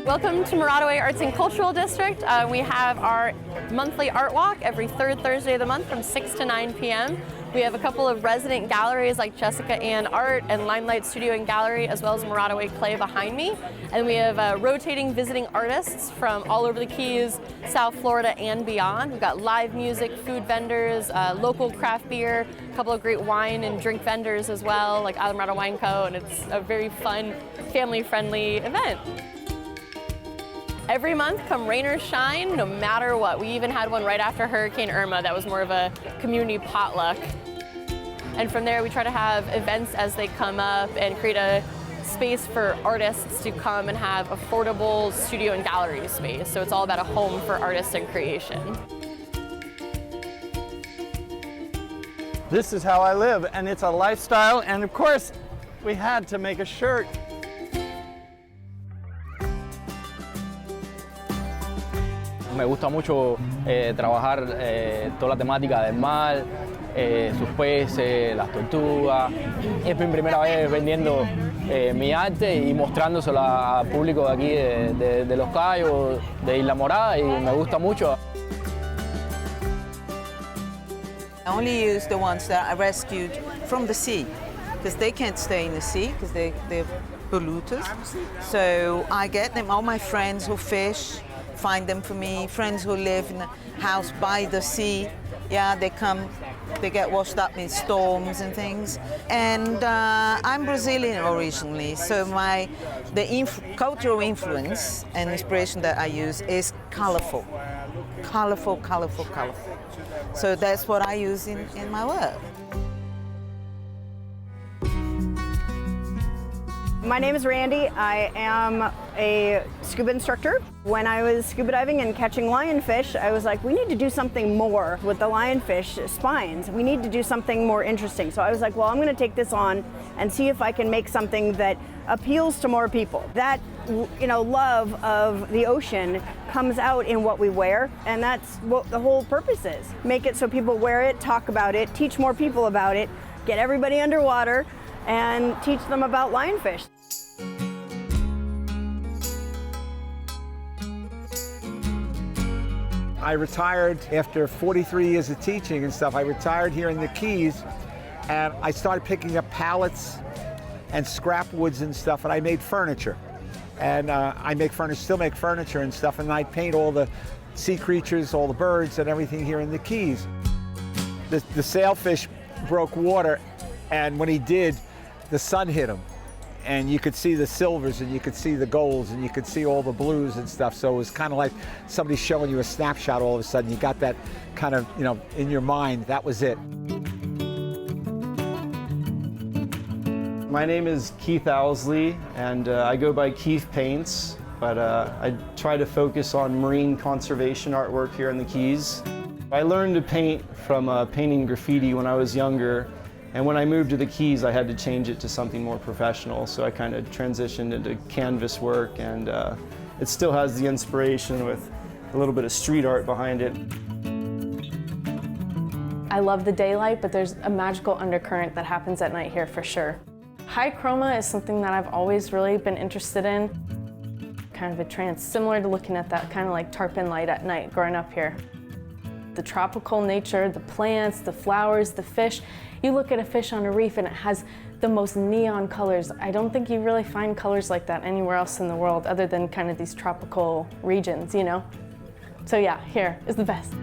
Welcome to Morada Arts and Cultural District. We have our monthly art walk every third Thursday of the month from 6 to 9 p.m. We have a couple of resident galleries like Jessica Ann Art and Limelight Studio and Gallery, as well as Morada Clay behind me. And we have rotating visiting artists from all over the Keys, South Florida and beyond. We've got live music, food vendors, local craft beer, a couple of great wine and drink vendors as well, like Islamorada Wine Co. And it's a very fun, family-friendly event. Every month, come rain or shine, no matter what. We even had one right after Hurricane Irma that was more of a community potluck. And from there, we try to have events as they come up and create a space for artists to come and have affordable studio and gallery space. So it's all about a home for artists and creation. This is how I live, and it's a lifestyle, and of course, we had to make a shirt. Me gusta mucho trabajar toda la temática del mar, sus peces, las tortugas. Es mi primera vez vendiendo mi arte y mostrándoselo al público de aquí de Los Cayos, de Islamorada, y me gusta mucho. I only use the ones that I rescued from the sea, because they can't stay in the sea because they're polluted. So I get them, all my friends who fish, find them for me, friends who live in a house by the sea. Yeah, they come, they get washed up in storms and things. And I'm Brazilian originally, so the cultural influence and inspiration that I use is colorful. Colorful, colorful, colorful. So that's what I use in my work. My name is Randy. I am a scuba instructor. When I was scuba diving and catching lionfish, I was like, we need to do something more with the lionfish spines. We need to do something more interesting. So I was like, well, I'm going to take this on and see if I can make something that appeals to more people. That, love of the ocean comes out in what we wear, and that's what the whole purpose is. Make it so people wear it, talk about it, teach more people about it, get everybody underwater, and teach them about lionfish. I retired after 43 years of teaching and stuff. I retired here in the Keys, and I started picking up pallets and scrap woods and stuff, and I made furniture. And still make furniture and stuff, and I paint all the sea creatures, all the birds and everything here in the Keys. The sailfish broke water, and when he did, the sun hit him. And you could see the silvers, and you could see the golds, and you could see all the blues and stuff. So it was kind of like somebody showing you a snapshot all of a sudden. You got that kind of, in your mind. That was it. My name is Keith Owsley, and I go by Keith Paints, but I try to focus on marine conservation artwork here in the Keys. I learned to paint from painting graffiti when I was younger. And when I moved to the Keys, I had to change it to something more professional, so I kind of transitioned into canvas work, and it still has the inspiration with a little bit of street art behind it. I love the daylight, but there's a magical undercurrent that happens at night here for sure. High chroma is something that I've always really been interested in. Kind of a trance, similar to looking at that kind of like tarpon light at night growing up here. The tropical nature, the plants, the flowers, the fish. You look at a fish on a reef and it has the most neon colors. I don't think you really find colors like that anywhere else in the world other than kind of these tropical regions, So yeah, here is the best.